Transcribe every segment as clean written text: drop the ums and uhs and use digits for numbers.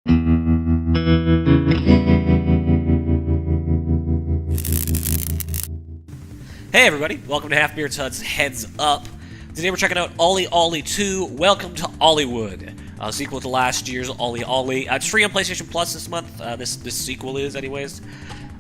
Hey everybody, welcome to Halfbeard's Hut's Heads Up. Today we're checking out OlliOlli2. Welcome to Olliwood, sequel to last year's OlliOlli. It's free on PlayStation Plus this month. This sequel is, anyways.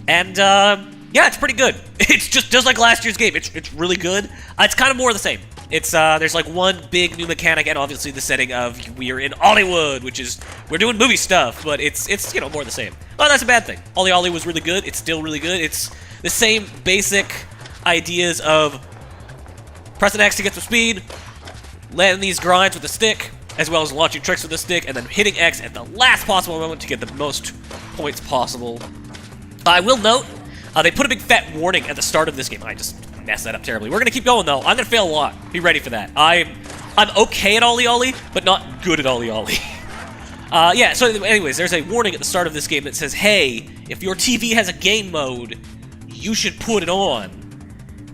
And yeah, it's pretty good. It's just like last year's game. It's really good. It's kind of more of the same. It's there's like one big new mechanic, and obviously the setting of we are in Olliwood, which is we're doing movie stuff, but it's you know, more of the same. Oh, that's a bad thing. OlliOlli was really good. It's still really good. It's the same basic ideas of pressing X to get some speed, landing these grinds with a stick, as well as launching tricks with a stick, and then hitting X at the last possible moment to get the most points possible. I will note, they put a big fat warning at the start of this game. I just messed that up terribly. We're gonna keep going though. I'm gonna fail a lot. Be ready for that. I'm okay at OlliOlli, but not good at OlliOlli. Yeah, so anyways, there's a warning at the start of this game that says, hey, if your TV has a game mode, you should put it on.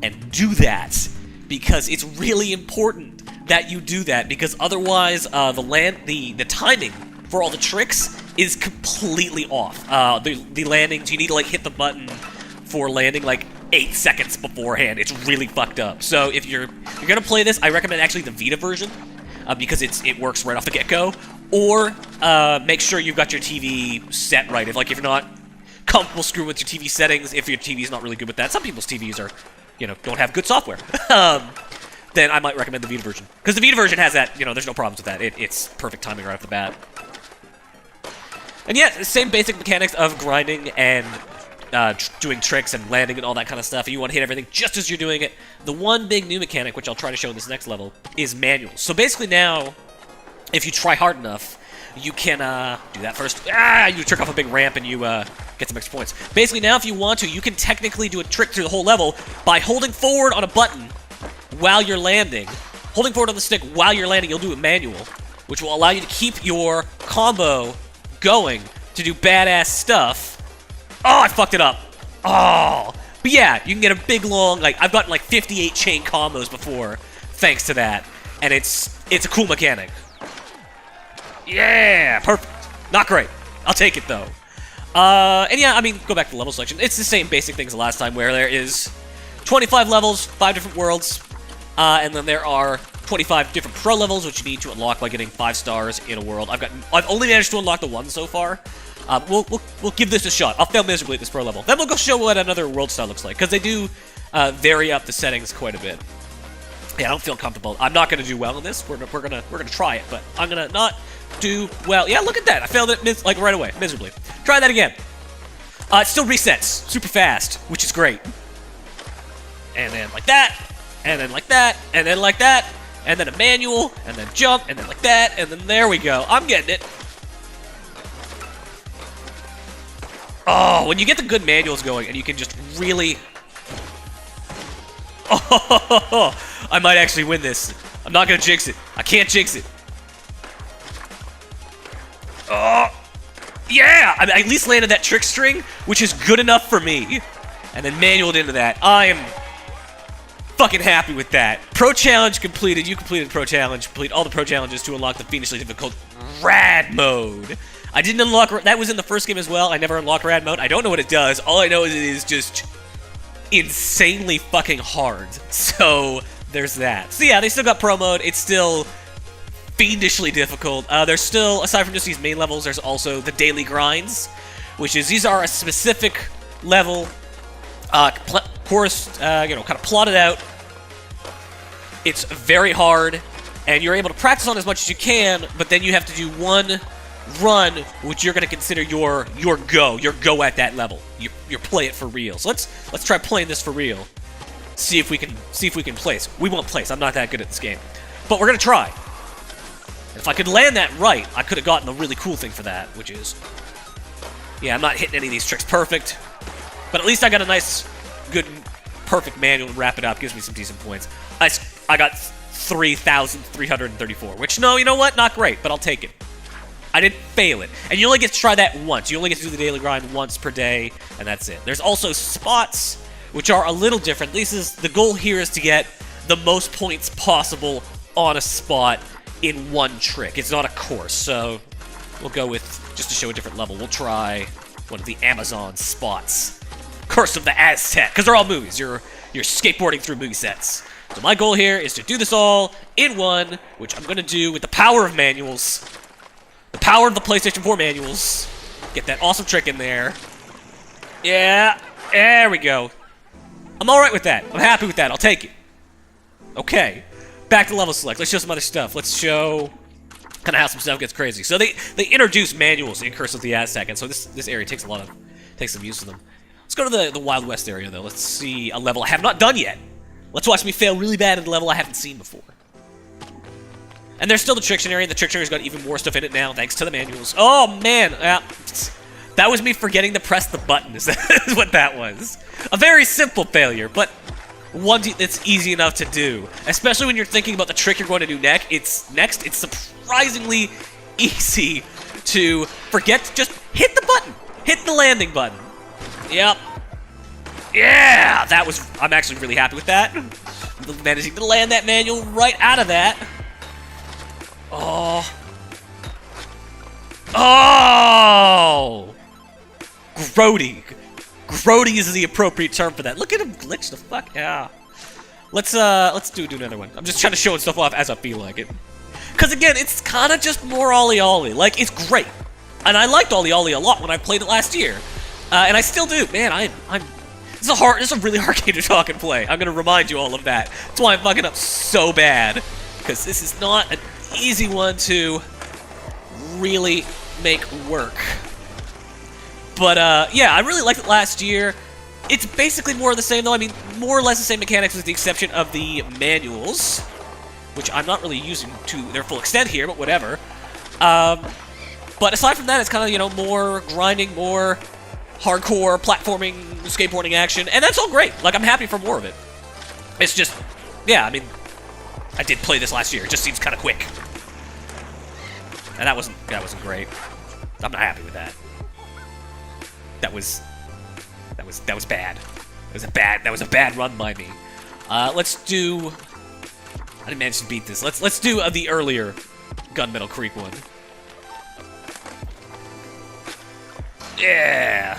And do that, because it's really important that you do that, because otherwise the timing for all the tricks is completely off. The landings, you need to like hit the button for landing like 8 seconds beforehand. It's really fucked up. So if you're gonna play this, I recommend actually the Vita version, because it works right off the get-go. Or make sure you've got your TV set right. If you're not comfortable screwing with your TV settings, if your TV's not really good with that, some people's TVs are, you know, don't have good software, then I might recommend the Vita version. Because the Vita version has that, you know, there's no problems with that. It's perfect timing right off the bat. And yeah, the same basic mechanics of grinding and doing tricks and landing and all that kind of stuff. You want to hit everything just as you're doing it. The one big new mechanic, which I'll try to show in this next level, is manual. So basically now, if you try hard enough, you can do that first. You trick off a big ramp and you get some extra points. Basically now, if you want to, you can technically do a trick through the whole level by holding forward on a button while you're landing. Holding forward on the stick while you're landing, you'll do it manual, which will allow you to keep your combo going to do badass stuff. Oh, I fucked it up. Oh. But yeah, you can get a big long, I've gotten like 58 chain combos before thanks to that. And it's a cool mechanic. Yeah, perfect. Not great. I'll take it, though. And yeah, I mean, go back to the level selection. It's the same basic things as last time, where there is 25 levels, 5 different worlds, and then there are 25 different pro levels, which you need to unlock by getting 5 stars in a world. I've only managed to unlock the 1 so far. We'll give this a shot. I'll fail miserably at this pro level. Then we'll go show what another world style looks like, because they do vary up the settings quite a bit. Yeah, I don't feel comfortable. I'm not gonna do well in this. We're gonna try it, but I'm gonna not do well. Yeah, look at that. I failed it right away, miserably. Try that again. It still resets super fast, which is great. And then like that, and then like that, and then like that, and then a manual, and then jump, and then like that, and then there we go. I'm getting it. Oh, when you get the good manuals going, and you can just really... Oh, I might actually win this. I'm not gonna jinx it. I can't jinx it. Oh, yeah! I at least landed that trick string, which is good enough for me. And then manualed into that. I am fucking happy with that. Pro challenge completed. You completed pro challenge. Complete all the pro challenges to unlock the fiendishly difficult rad mode. I didn't unlock... That was in the first game as well. I never unlocked rad mode. I don't know what it does. All I know is it is just insanely fucking hard. So there's that. So yeah, they still got pro mode. It's still fiendishly difficult. There's still, aside from just these main levels, there's also the daily grinds, which is, these are a specific level, course, you know, kind of plotted out. It's very hard, and you're able to practice on as much as you can, but then you have to do one run, which you're going to consider your go at that level. Your play it for real. So let's try playing this for real. See if we can place. We won't place. I'm not that good at this game, but we're gonna try. And if I could land that right, I could have gotten a really cool thing for that, which is, yeah, I'm not hitting any of these tricks perfect, but at least I got a nice, good, perfect manual to wrap it up. Gives me some decent points. I got 3,334, which, no, you know what? Not great, but I'll take it. I didn't fail it. And you only get to try that once. You only get to do the daily grind once per day, and that's it. There's also spots, which are a little different. The goal here is to get the most points possible on a spot in one trick. It's not a course, so we'll go with just to show a different level. We'll try one of the Amazon spots. Curse of the Aztec, because they're all movies. You're skateboarding through movie sets. So my goal here is to do this all in one, which I'm going to do with the power of manuals. The power of the PlayStation 4 manuals. Get that awesome trick in there. Yeah, there we go. I'm alright with that. I'm happy with that. I'll take it. Okay, back to level select. Let's show some other stuff. Let's show kind of how some stuff gets crazy. So they introduce manuals in Curse of the Aztec, and so this area takes some use of them. Let's go to the Wild West area, though. Let's see a level I have not done yet. Let's watch me fail really bad at a level I haven't seen before. And there's still the Tricktion area. The Tricktion area's got even more stuff in it now, thanks to the manuals. Oh, man. That was me forgetting to press the button, is what that was. A very simple failure, but one that's easy enough to do. Especially when you're thinking about the trick you're going to do next. It's surprisingly easy to forget to just hit the button. Hit the landing button. Yep. Yeah! I'm actually really happy with that. Managing to land that manual right out of that. Oh. Oh! Grody. Grody is the appropriate term for that. Look at him glitch the fuck out. Let's do another one. I'm just trying to show stuff off as I feel like it. Because again, it's kind of just more OlliOlli. Like, it's great. And I liked OlliOlli a lot when I played it last year. And I still do. Man, this is a really hard game to talk and play. I'm gonna remind you all of that. That's why I'm fucking up so bad. Because this is not an easy one to really make work. But, yeah, I really liked it last year. It's basically more of the same, though. I mean, more or less the same mechanics with the exception of the manuals, which I'm not really using to their full extent here, but whatever. But aside from that, it's kind of, you know, more grinding, more hardcore platforming, skateboarding action, and that's all great. Like, I'm happy for more of it. It's just, yeah, I mean, I did play this last year. It just seems kind of quick. And that wasn't great. I'm not happy with that. That was bad. That was a bad run by me. Let's do. I didn't manage to beat this. Let's do the earlier Gunmetal Creek one. Yeah.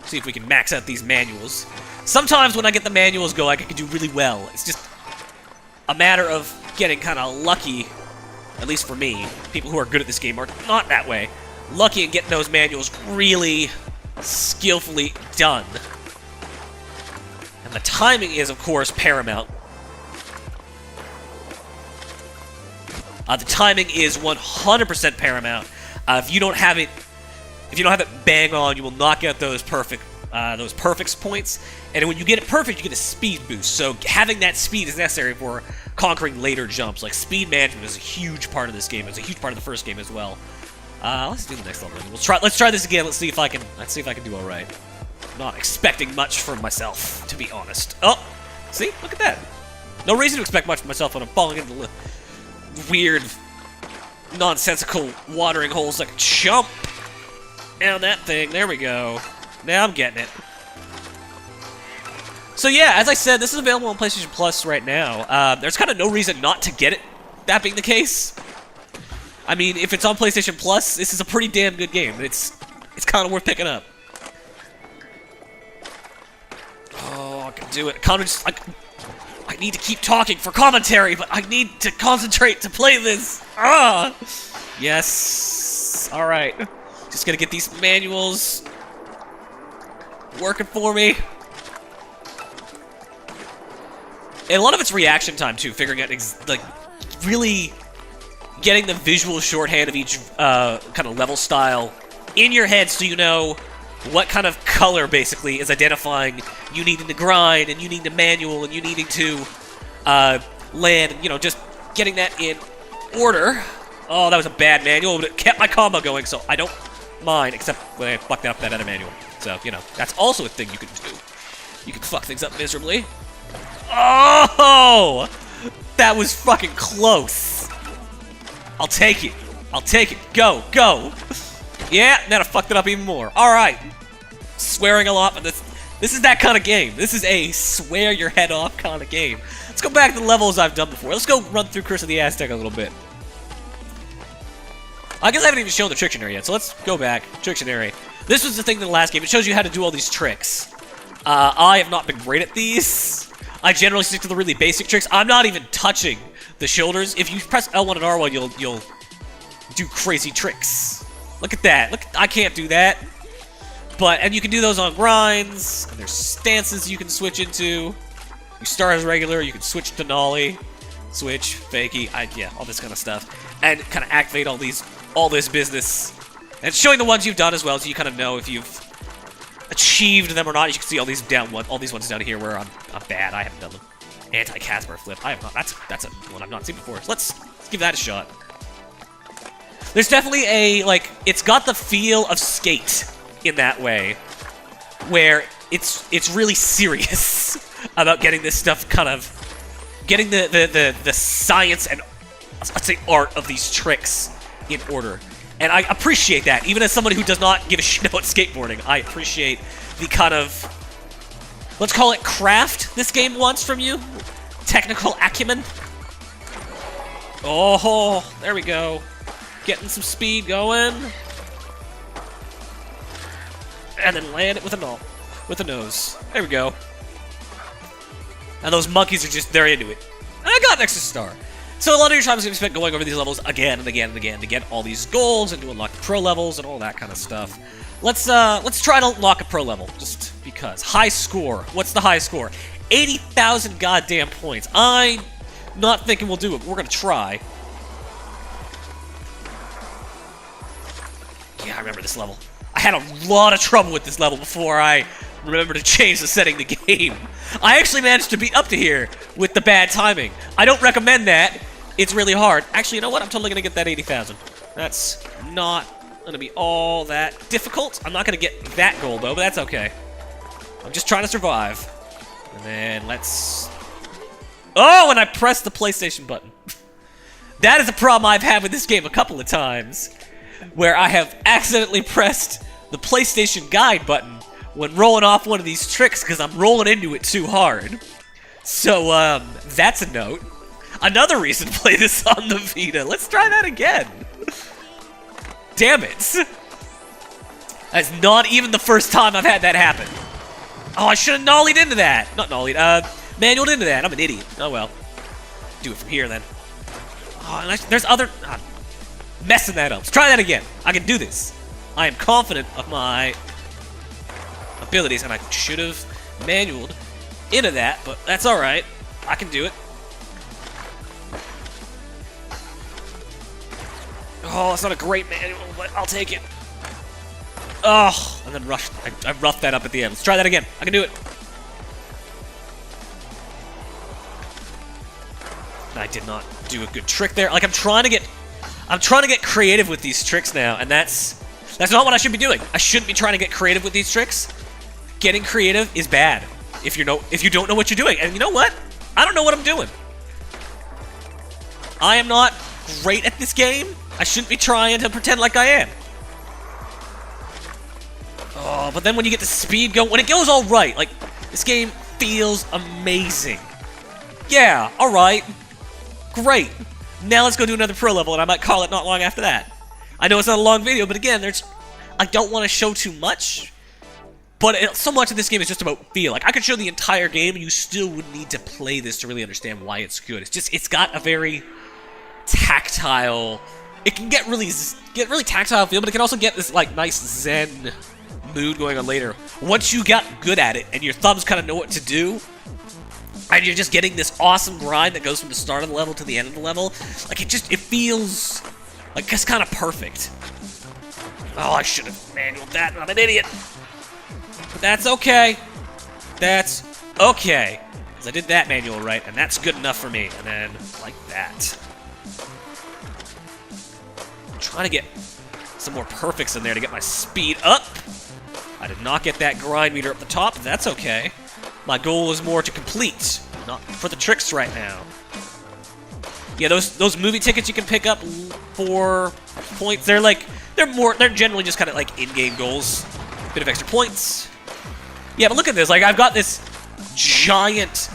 See if we can max out these manuals. Sometimes when I get the manuals going, I can do really well. It's just a matter of getting kind of lucky. At least for me, people who are good at this game are not that way. Lucky in getting those manuals really skillfully done. And the timing is, of course, paramount. The timing is 100% paramount. If you don't have it bang on, you will knock out those perfects points. And when you get it perfect, you get a speed boost. So having that speed is necessary for conquering later jumps. Like, speed management is a huge part of this game. It's a huge part of the first game as well. Let's do the next level. Let's try this again. Let's see if I can do all right. I'm not expecting much from myself, to be honest. Oh, see, look at that. No reason to expect much from myself when I'm falling into weird, nonsensical watering holes like a chump. Down that thing. There we go. Now I'm getting it. So yeah, as I said, this is available on PlayStation Plus right now. There's kind of no reason not to get it. That being the case. I mean, if it's on PlayStation Plus, this is a pretty damn good game. It's kind of worth picking up. Oh, I can do it. I need to keep talking for commentary, but I need to concentrate to play this. Ah! Yes. All right. Just gonna get these manuals working for me. And a lot of it's reaction time, too. Figuring out, like, really getting the visual shorthand of each kind of level style in your head so you know what kind of color, basically, is identifying you needing to grind, and you need to manual, and you needing to land, you know, just getting that in order. Oh, that was a bad manual, but it kept my combo going, so I don't mind, except when I fucked up that other manual. So, you know, that's also a thing you can do. You can fuck things up miserably. Oh! That was fucking close. I'll take it. I'll take it. Go, go. Yeah, then I fucked it up even more. Alright. Swearing a lot, but this is that kind of game. This is a swear your head off kind of game. Let's go back to the levels I've done before. Let's go run through Curse of the Aztec a little bit. I guess I haven't even shown the Trictionary yet, so let's go back. Trictionary. This was the thing in the last game. It shows you how to do all these tricks. I have not been great at these. I generally stick to the really basic tricks. I'm not even touching the shoulders. If you press L1 and R1, you'll do crazy tricks. Look at that. Look, I can't do that. And you can do those on grinds, and there's stances you can switch into. You start as regular, you can switch to nollie, switch, fakey, yeah, all this kind of stuff. And kind of activate all this business. And it's showing the ones you've done as well, so you kind of know if you've achieved them or not. You can see all these ones down here where I'm bad. I haven't done them. Anti-Casper flip. I have not. That's a one I've not seen before. So let's give that a shot. There's definitely it's got the feel of Skate in that way, where it's really serious about getting this stuff getting the science and, let's say, art of these tricks in order. And I appreciate that. Even as somebody who does not give a shit about skateboarding, I appreciate the kind of, let's call it craft this game wants from you. Technical acumen. Oh, there we go. Getting some speed going. And then land it with a nose. There we go. And those monkeys are just, they're into it. And I got an extra star. So a lot of your time is going to be spent going over these levels again and again and again to get all these goals and to unlock the pro levels and all that kind of stuff. Let's try to unlock a pro level, just because. High score. What's the high score? 80,000 goddamn points. I'm not thinking we'll do it, but we're going to try. Yeah, I remember this level. I had a lot of trouble with this level before I remembered to change the setting of the game. I actually managed to beat up to here with the bad timing. I don't recommend that. It's really hard. Actually, you know what? I'm totally going to get that 80,000. That's not going to be all that difficult. I'm not going to get that goal, though, but that's okay. I'm just trying to survive. And then let's... Oh, and I pressed the PlayStation button. That is a problem I've had with this game a couple of times, where I have accidentally pressed the PlayStation guide button when rolling off one of these tricks because I'm rolling into it too hard. So, that's a note. Another reason to play this on the Vita. Let's try that again. Damn it. That's not even the first time I've had that happen. Oh, I should have nollied into that. Not nollied, manualed into that. I'm an idiot. Oh well. Do it from here then. Oh, and there's other... messing that up. Let's try that again. I can do this. I am confident of my abilities, and I should have manualed into that, but that's alright. I can do it. Oh, it's not a great manual, but I'll take it. Oh, and then I roughed that up at the end. Let's try that again. I can do it. I did not do a good trick there. Like, I'm trying to get creative with these tricks now, and that's not what I should be doing. I shouldn't be trying to get creative with these tricks. Getting creative is bad if you don't know what you're doing. And you know what? I don't know what I'm doing. I am not great at this game. I shouldn't be trying to pretend like I am. Oh, but then when you get the speed going, when it goes all right, like, this game feels amazing. Yeah, all right. Great. Now let's go do another pro level, and I might call it not long after that. I know it's not a long video, but again, I don't want to show too much. But so much of this game is just about feel. Like, I could show the entire game, and you still would need to play this to really understand why it's good. It's got a very tactile... It can get really tactile feel, but it can also get this, like, nice zen mood going on later. Once you got good at it, and your thumbs kind of know what to do, and you're just getting this awesome grind that goes from the start of the level to the end of the level, like, it feels like it's kind of perfect. Oh, I should have manualed that. I'm an idiot. But that's okay. That's okay. Because I did that manual right, and that's good enough for me. And then, like that. I'm trying to get some more perfects in there to get my speed up. I did not get that grind meter up the top, but that's okay. My goal is more to complete, not for the tricks right now. Yeah, those movie tickets you can pick up for points, they're generally just kind of like in-game goals. Bit of extra points. Yeah, but look at this, like, I've got this giant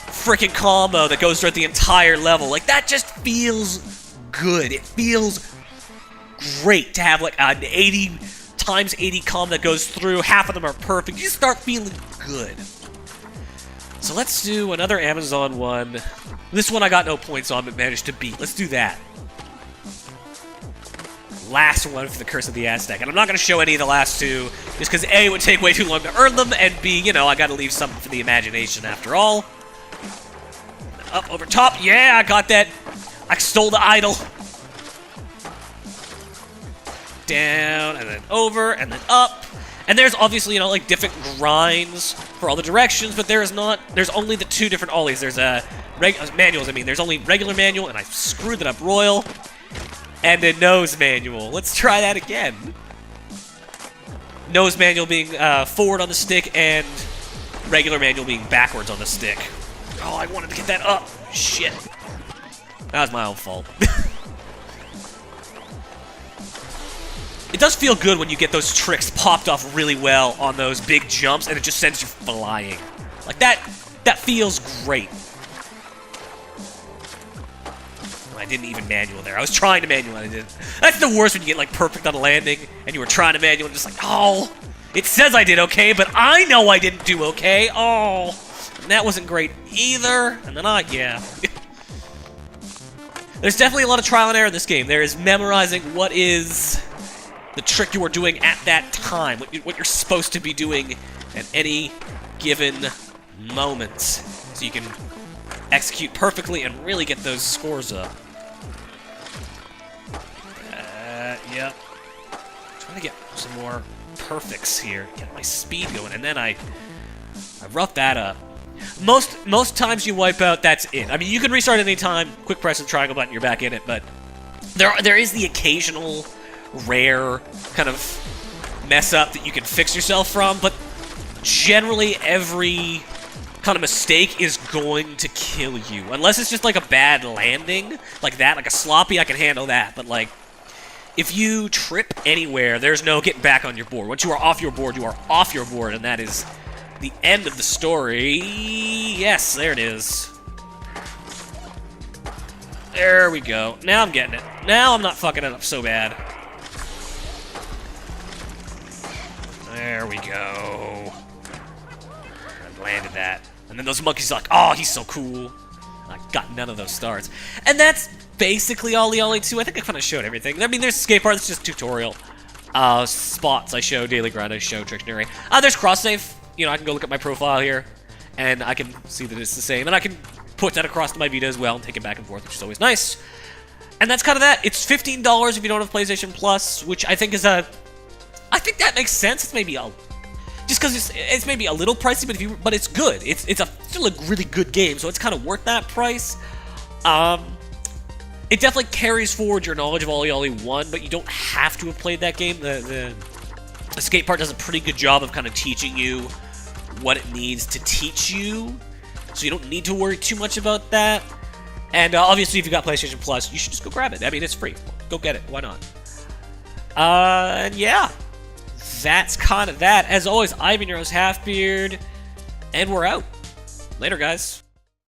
freaking combo that goes throughout the entire level. Like, that just feels good. It feels great to have like an 80 times 80 comm that goes through. Half of them are perfect. You just start feeling good. So let's do another Amazon one. This one I got no points on, but managed to beat. Let's do that. Last one for the Curse of the Aztec. And I'm not going to show any of the last two, just because A, it would take way too long to earn them, and B, you know, I got to leave something for the imagination after all. Up over top. Yeah, I got that. I stole the idol. Down, and then over, and then up. And there's obviously, you know, like different grinds for all the directions, but there's only the two different ollies. There's manuals, there's only regular manual, and I screwed it up royal, and a nose manual. Let's try that again. Nose manual being forward on the stick, and regular manual being backwards on the stick. Oh, I wanted to get that up. Shit. That was my own fault. It does feel good when you get those tricks popped off really well on those big jumps, and it just sends you flying. Like, that feels great. I didn't even manual there. I was trying to manual, and I didn't. That's the worst when you get, like, perfect on a landing, and you were trying to manual, and just like, oh, it says I did okay, but I know I didn't do okay. Oh, and that wasn't great either. And then yeah. There's definitely a lot of trial and error in this game. There is memorizing what is the trick you are doing at that time, what you're supposed to be doing at any given moment, so you can execute perfectly and really get those scores up. Yep. Trying to get some more perfects here, get my speed going, and then I roughed that up. Most times you wipe out, that's it. I mean, you can restart any time, quick press the triangle button, you're back in it, but there is the occasional rare kind of mess up that you can fix yourself from, but generally every kind of mistake is going to kill you. Unless it's just like a bad landing, like that, like a sloppy, I can handle that, but like, if you trip anywhere, there's no getting back on your board. Once you are off your board, you are off your board, and that is the end of the story. Yes, there it is. There we go. Now I'm getting it. Now I'm not fucking it up so bad. There we go. I landed that. And then those monkeys are like, oh, he's so cool. I got none of those stars. And that's basically OlliOlli2. I think I kind of showed everything. I mean, there's skate part, it's just tutorial. Spots I show, daily grind I show, Trictionary. There's cross-save. You know, I can go look at my profile here, and I can see that it's the same. And I can put that across to my Vita as well and take it back and forth, which is always nice. And that's kind of that. It's $15 if you don't have PlayStation Plus, which I think is I think that makes sense. It's maybe just because it's maybe a little pricey, but it's good. It's still a really good game, so it's kind of worth that price. It definitely carries forward your knowledge of OlliOlli1, but you don't have to have played that game. The skate part does a pretty good job of kind of teaching you what it needs to teach you, so you don't need to worry too much about that. And obviously, if you got PlayStation Plus, you should just go grab it. I mean, it's free. Go get it. Why not? And yeah, that's kind of that. As always, I've been your host, Halfbeard, and we're out. Later, guys.